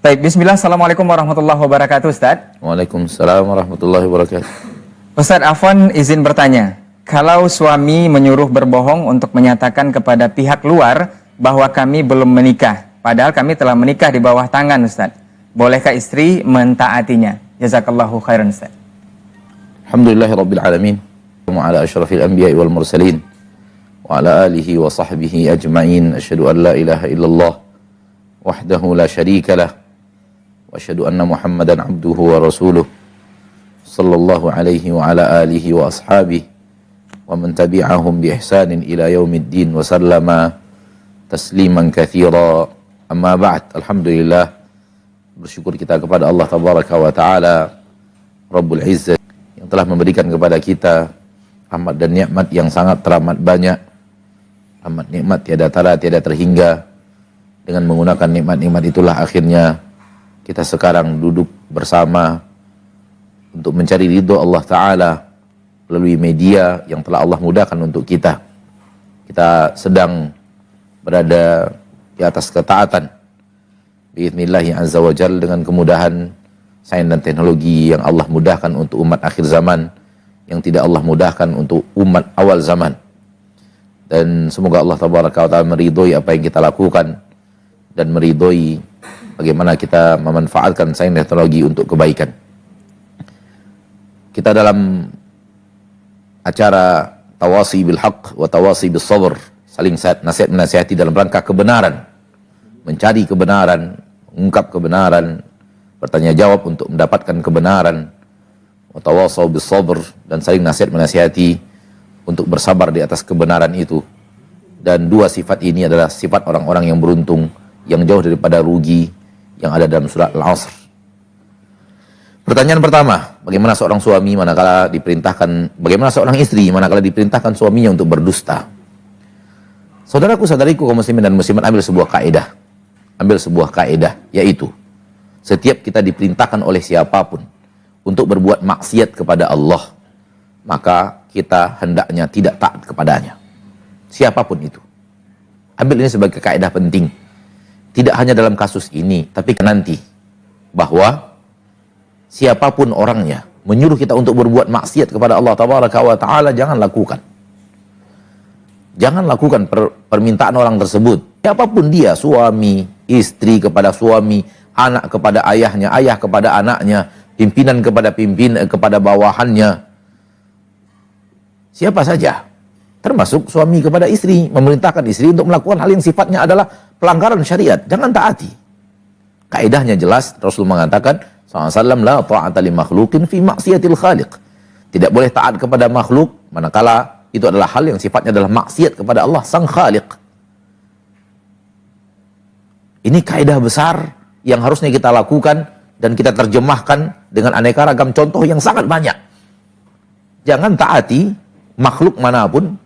Baik, bismillah, assalamualaikum warahmatullahi wabarakatuh, Ustadz. Waalaikumsalam warahmatullahi wabarakatuh. Ustadz Afwan izin bertanya, kalau suami menyuruh berbohong untuk menyatakan kepada pihak luar bahwa kami belum menikah, padahal kami telah menikah di bawah tangan, Ustadz, bolehkah istri mentaatinya? Jazakallahu khairan, Ustadz. Alhamdulillahi rabbil alamin, wa ala asyrafil anbiya'i wal mursalin, wa ala alihi wa sahbihi ajma'in. Asyhadu an la ilaha illallah wahdahu la syarika lah, wa asyhadu anna Muhammadan abduhu wa rasuluh, sallallahu alaihi wa ala alihi wa ashabihi wa man tabi'ahum bi ihsanin ila yaumiddin wa sallama tasliman katsira. Amma ba'd. Alhamdulillah, bersyukur kita kepada Allah tabaraka wa taala Rabbul Izzah yang telah memberikan kepada kita rahmat dan nikmat yang sangat teramat banyak. Rahmat nikmat tiada tara, tiada terhingga. Dengan menggunakan nikmat-nikmat itulah akhirnya kita sekarang duduk bersama untuk mencari ridho Allah Ta'ala melalui media yang telah Allah mudahkan untuk kita. Kita sedang berada di atas ketaatan bi'idhnillahi azza wa jal, dengan kemudahan sains dan teknologi yang Allah mudahkan untuk umat akhir zaman, yang tidak Allah mudahkan untuk umat awal zaman. Dan semoga Allah Tabaraka wa Ta'ala meridhoi apa yang kita lakukan dan meridhoi bagaimana kita memanfaatkan sains teknologi untuk kebaikan. Kita dalam acara tawasi bil haq wa tawasi bis sabr, saling nasihat menasihati dalam rangka kebenaran, mencari kebenaran, mengungkap kebenaran, bertanya jawab untuk mendapatkan kebenaran, wa tawasau bis sabr, dan saling nasihat menasihati untuk bersabar di atas kebenaran itu. Dan dua sifat ini adalah sifat orang-orang yang beruntung, yang jauh daripada rugi, yang ada dalam surat Al-Asr. Pertanyaan pertama, bagaimana seorang suami manakala diperintahkan, bagaimana seorang istri manakala diperintahkan suaminya untuk berdusta? Saudaraku, saudariku kaum muslimin dan muslimat, ambil sebuah kaidah, yaitu setiap kita diperintahkan oleh siapapun untuk berbuat maksiat kepada Allah, maka kita hendaknya tidak taat kepadanya, siapapun itu. Ambil ini sebagai kaidah penting. Tidak hanya dalam kasus ini, tapi nanti, bahwa siapapun orangnya menyuruh kita untuk berbuat maksiat kepada Allah Tabaraka wa Ta'ala, jangan lakukan. Jangan lakukan permintaan orang tersebut. Siapapun dia, suami, istri kepada suami, anak kepada ayahnya, ayah kepada anaknya, pimpinan kepada bawahannya. Siapa saja, termasuk suami kepada istri, memerintahkan istri untuk melakukan hal yang sifatnya adalah pelanggaran syariat, jangan taati. Kaidahnya jelas, Rasul mengatakan SAW, la ta'ata li makhluqin fi maksiatil khaliq. Tidak boleh taat kepada makhluk manakala itu adalah hal yang sifatnya adalah maksiat kepada Allah sang khaliq. Ini kaidah besar yang harusnya kita lakukan dan kita terjemahkan dengan aneka ragam contoh yang sangat banyak. Jangan taati makhluk manapun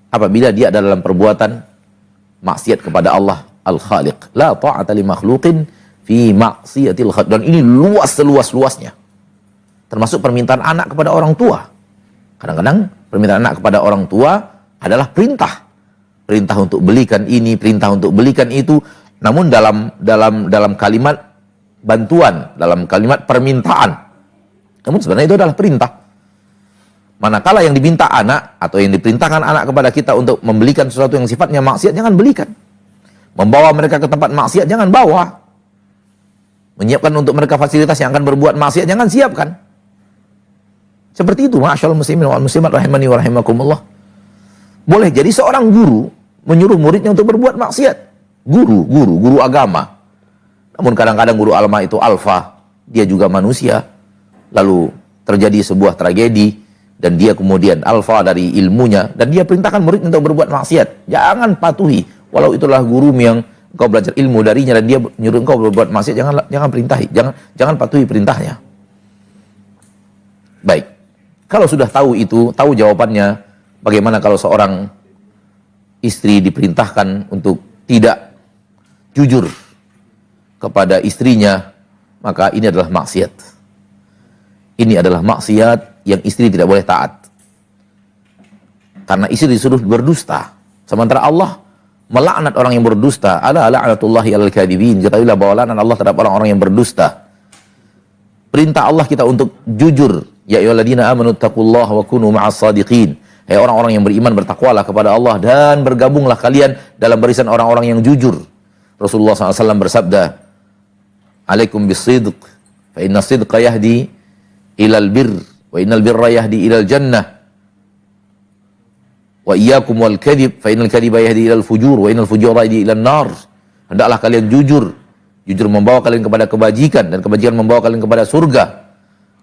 apabila dia ada dalam perbuatan maksiat kepada Allah Al-Khaliq. La ta'ata li makhluqin fi maksiatil khaliq. Dan ini luas seluas-luasnya. Termasuk permintaan anak kepada orang tua. Kadang-kadang permintaan anak kepada orang tua adalah perintah. Perintah untuk belikan ini, perintah untuk belikan itu. Namun dalam kalimat bantuan, dalam kalimat permintaan. Namun sebenarnya itu adalah perintah. Manakala yang diminta anak atau yang diperintahkan anak kepada kita untuk membelikan sesuatu yang sifatnya maksiat, jangan belikan. Membawa mereka ke tempat maksiat, jangan bawa. Menyiapkan untuk mereka fasilitas yang akan berbuat maksiat, jangan siapkan. Seperti itu, ma'asyarul muslimin wal muslimat rahimani wa rahimakumullah. Boleh jadi seorang guru menyuruh muridnya untuk berbuat maksiat. Guru agama. Namun kadang-kadang guru agama itu alfa, dia juga manusia. Lalu terjadi sebuah tragedi, dan dia kemudian alfa dari ilmunya, dan dia perintahkan murid untuk berbuat maksiat. Jangan patuhi, walau itulah guru yang engkau belajar ilmu darinya dan dia menyuruh engkau berbuat maksiat, jangan perintahi, jangan patuhi perintahnya. Baik, kalau sudah tahu itu, tahu jawabannya, bagaimana kalau seorang istri diperintahkan untuk tidak jujur kepada istrinya, maka ini adalah maksiat. Ini adalah maksiat yang istri tidak boleh taat. Karena istri disuruh berdusta. Sementara Allah melaknat orang yang berdusta, ala la'natullahi alal kadhibin. Ketahuilah bahwa laknat Allah terhadap orang-orang yang berdusta. Perintah Allah kita untuk jujur. Ya ayyuhalladzina amanu taqullaha wa kunu ma'as shadiqin. Hai orang-orang yang beriman, bertakwalah kepada Allah dan bergabunglah kalian dalam barisan orang-orang yang jujur. Rasulullah SAW bersabda, alaikum bisidq, fa inna sidqa yahdi ilal birr, wa innal birra yahdi ilal jannah. Wa iyyakum wal kadhib, fa innal kadhiba yahdi ilal fujur, wa innal fujura yahdi ilan nar. Hendaklah kalian jujur. Jujur membawa kalian kepada kebajikan, dan kebajikan membawa kalian kepada surga.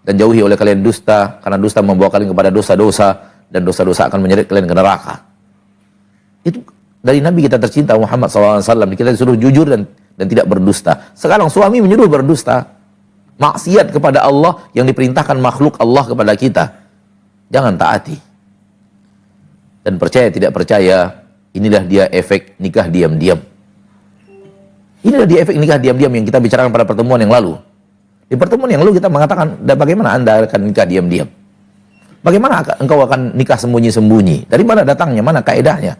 Dan jauhi oleh kalian dusta, karena dusta membawa kalian kepada dosa-dosa, dan dosa-dosa akan menyeret kalian ke neraka. Itu dari Nabi kita tercinta Muhammad SAW. Kita disuruh jujur dan tidak berdusta. Sekarang suami menyuruh berdusta, maksiat kepada Allah yang diperintahkan makhluk Allah kepada kita. Jangan taati. Dan percaya tidak percaya, inilah dia efek nikah diam-diam. Inilah dia efek nikah diam-diam yang kita bicarakan pada pertemuan yang lalu. Di pertemuan yang lalu kita mengatakan, bagaimana Anda akan nikah diam-diam? Bagaimana engkau akan nikah sembunyi-sembunyi? Dari mana datangnya? Mana kaedahnya?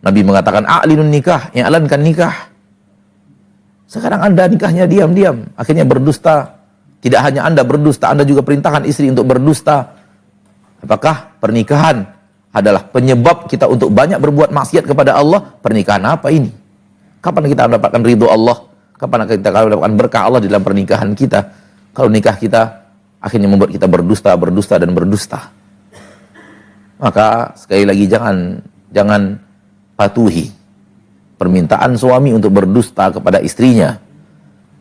Nabi mengatakan, a'linun nikah, yang alankan nikah. Sekarang Anda nikahnya diam-diam, akhirnya berdusta. Tidak hanya Anda berdusta, Anda juga perintahkan istri untuk berdusta. Apakah pernikahan adalah penyebab kita untuk banyak berbuat maksiat kepada Allah? Pernikahan apa ini? Kapan kita mendapatkan ridho Allah? Kapan kita mendapatkan berkah Allah di dalam pernikahan kita? Kalau nikah kita akhirnya membuat kita berdusta, berdusta, dan berdusta. Maka sekali lagi jangan patuhi permintaan suami untuk berdusta kepada istrinya.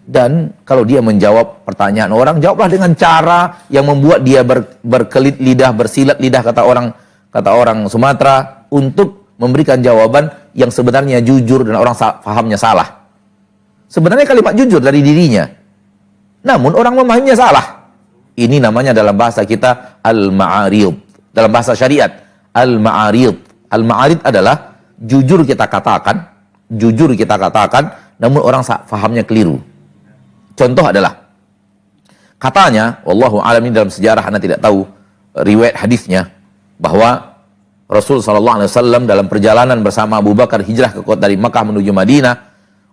Dan kalau dia menjawab pertanyaan orang, jawablah dengan cara yang membuat dia berkelit lidah, bersilat lidah, kata orang Sumatera, untuk memberikan jawaban yang sebenarnya jujur dan orang fahamnya salah. Sebenarnya kalimat jujur dari dirinya, namun orang memahaminya salah. Ini namanya dalam bahasa kita al-ma'arid. Dalam bahasa syariat, al-ma'arid. Al-ma'arid adalah jujur kita katakan, namun orang fahamnya keliru. Contoh adalah, katanya, wallahu a'lam, ini dalam sejarah, Anda tidak tahu riwayat hadisnya, bahwa Rasul SAW dalam perjalanan bersama Abu Bakar hijrah ke kota dari Makkah menuju Madinah,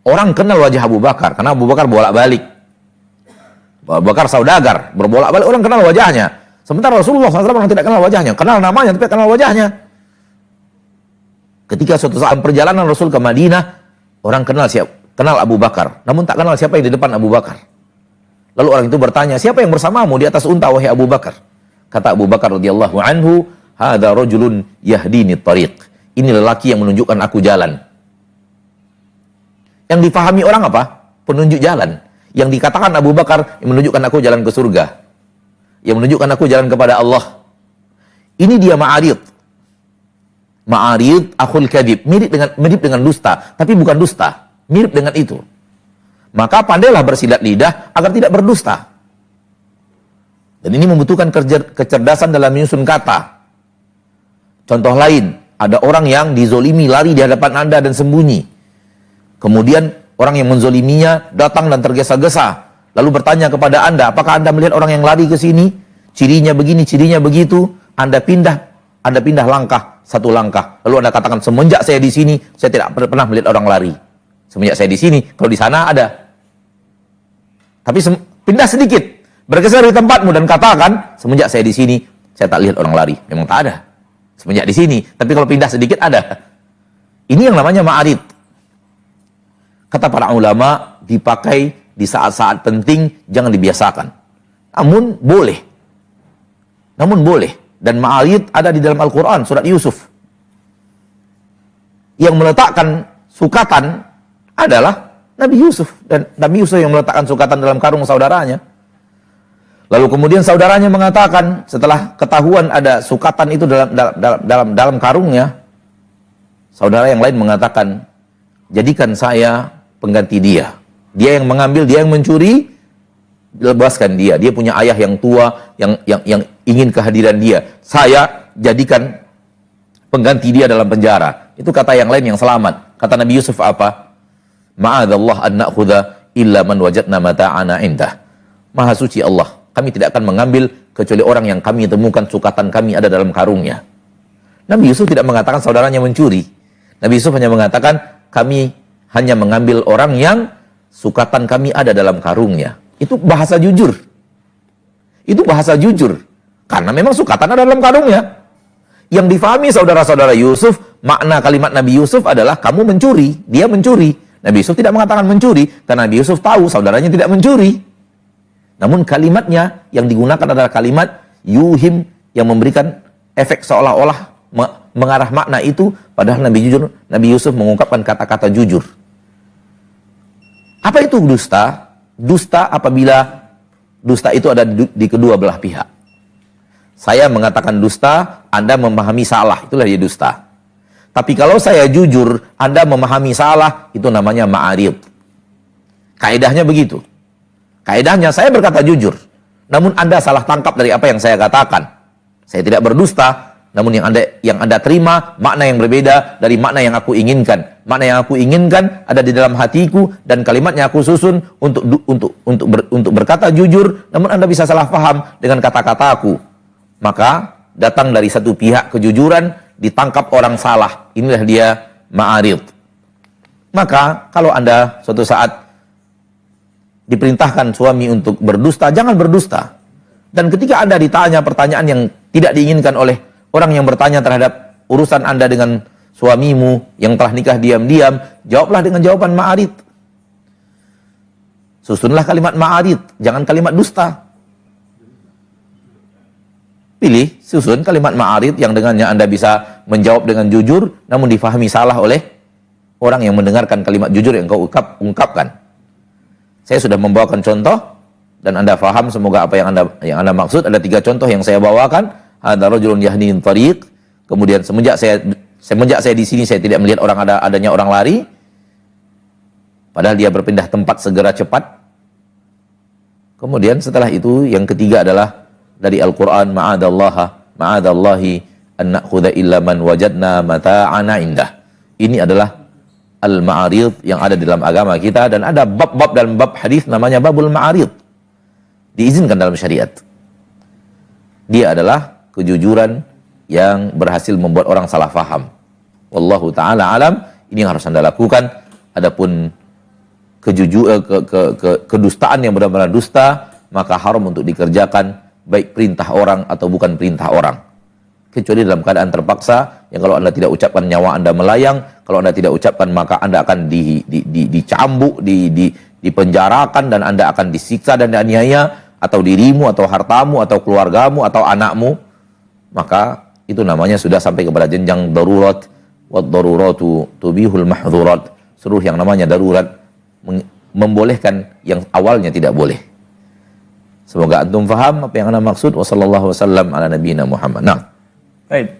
orang kenal wajah Abu Bakar, karena Abu Bakar bolak-balik. Abu Bakar saudagar, berbolak-balik, orang kenal wajahnya. Sementara Rasulullah SAW orang tidak kenal wajahnya, kenal namanya tapi kenal wajahnya. Ketika suatu saat perjalanan Rasul ke Madinah, orang kenal Abu Bakar, namun tak kenal siapa yang di depan Abu Bakar. Lalu orang itu bertanya, siapa yang bersamamu di atas unta, wahai Abu Bakar? Kata Abu Bakar radhiyallahu anhu, hadza rajulun yahdini tariq. Ini lelaki yang menunjukkan aku jalan. Yang difahami orang apa? Penunjuk jalan. Yang dikatakan Abu Bakar, yang menunjukkan aku jalan ke surga, yang menunjukkan aku jalan kepada Allah. Ini dia ma'arid. Ma'arid akhul kadhib, mirip dengan dusta, tapi bukan dusta, mirip dengan itu. Maka pandailah bersilat lidah agar tidak berdusta. Dan ini membutuhkan kecerdasan dalam menyusun kata. Contoh lain, ada orang yang dizolimi, lari di hadapan Anda dan sembunyi. Kemudian orang yang menzoliminya datang dan tergesa-gesa, lalu bertanya kepada Anda, apakah Anda melihat orang yang lari ke sini? Cirinya begini, cirinya begitu. Anda pindah langkah, satu langkah. Lalu Anda katakan, semenjak saya di sini, saya tidak pernah melihat orang lari. Semenjak saya di sini, kalau di sana ada. Tapi pindah sedikit, bergeser di tempatmu dan katakan, semenjak saya di sini, saya tak lihat orang lari. Memang tak ada. Semenjak di sini, tapi kalau pindah sedikit ada. Ini yang namanya ma'arid. Kata para ulama, dipakai di saat-saat penting, jangan dibiasakan. Namun boleh. Dan ma'arid ada di dalam Al-Quran, surat Yusuf. Yang meletakkan sukatan adalah Nabi Yusuf. Dan Nabi Yusuf yang meletakkan sukatan dalam karung saudaranya. Lalu kemudian saudaranya mengatakan, setelah ketahuan ada sukatan itu dalam karungnya, saudara yang lain mengatakan, jadikan saya pengganti dia. Dia yang mengambil, dia yang mencuri, lepaskan dia. Dia punya ayah yang tua, yang ingin kehadiran dia. Saya jadikan pengganti dia dalam penjara. Itu kata yang lain yang selamat. Kata Nabi Yusuf apa? Ma'adallah an na'khudha illa man wajadna mata'ana indah. Maha suci Allah, kami tidak akan mengambil kecuali orang yang kami temukan sukatan kami ada dalam karungnya. Nabi Yusuf tidak mengatakan saudaranya mencuri. Nabi Yusuf hanya mengatakan, kami hanya mengambil orang yang sukatan kami ada dalam karungnya. Itu bahasa jujur. Itu bahasa jujur. Karena memang sukatan ada dalam karungnya. Yang difahami saudara-saudara Yusuf, makna kalimat Nabi Yusuf adalah kamu mencuri, dia mencuri. Nabi Yusuf tidak mengatakan mencuri, karena Nabi Yusuf tahu saudaranya tidak mencuri. Namun kalimatnya yang digunakan adalah kalimat yuhim, yang memberikan efek seolah-olah mengarah makna itu, padahal Nabi Yusuf mengungkapkan kata-kata jujur. Apa itu dusta? Dusta apabila dusta itu ada di kedua belah pihak. Saya mengatakan dusta, Anda memahami salah, itulah dia dusta. Tapi kalau saya jujur, Anda memahami salah, itu namanya ma'arid. Kaedahnya begitu. Kaedahnya saya berkata jujur, namun Anda salah tangkap dari apa yang saya katakan. Saya tidak berdusta, namun yang Anda terima makna yang berbeda dari makna yang aku inginkan. Makna yang aku inginkan ada di dalam hatiku dan kalimatnya aku susun untuk berkata jujur, namun Anda bisa salah paham dengan kata-kataku. Maka datang dari satu pihak kejujuran, ditangkap orang salah. Inilah dia ma'arid. Maka kalau Anda suatu saat diperintahkan suami untuk berdusta, jangan berdusta. Dan ketika Anda ditanya pertanyaan yang tidak diinginkan oleh orang yang bertanya terhadap urusan Anda dengan suamimu yang telah nikah diam-diam, jawablah dengan jawaban ma'arid. Susunlah kalimat ma'arid, jangan kalimat dusta. Pilih, susun kalimat ma'arid yang dengannya Anda bisa menjawab dengan jujur, namun difahami salah oleh orang yang mendengarkan kalimat jujur yang kau ungkapkan. Saya sudah membawakan contoh, dan Anda faham semoga apa yang Anda maksud. Ada 3 contoh yang saya bawakan. Hadza rajulun yahnin tariq. Kemudian semenjak saya di sini, saya tidak melihat adanya orang lari. Padahal dia berpindah tempat segera cepat. Kemudian setelah itu, yang ketiga adalah dari Al-Quran, ma'adallahi an na'khudha illa man wajadna mata'ana indah. Ini adalah al-ma'arid yang ada di dalam agama kita, dan ada bab-bab dalam bab hadis namanya babul ma'arid. Diizinkan dalam syariat. Dia adalah kejujuran yang berhasil membuat orang salah faham. Wallahu ta'ala alam, ini yang harus Anda lakukan. Adapun kedustaan yang benar-benar dusta, maka haram untuk dikerjakan, baik perintah orang atau bukan perintah orang. Kecuali dalam keadaan terpaksa, yang kalau Anda tidak ucapkan nyawa Anda melayang, kalau Anda tidak ucapkan maka Anda akan dicambuk, dipenjarakan, dan Anda akan disiksa dan dianiaya, atau dirimu, atau hartamu, atau keluargamu, atau anakmu. Maka itu namanya sudah sampai kepada jenjang darurat. Wad daruratu tubihul mahdzurat. Seluruh yang namanya darurat membolehkan yang awalnya tidak boleh. Semoga antum faham apa yang Anda maksud. Wassallallahu wasallam ala nabiyina Muhammad. Nah. Baik.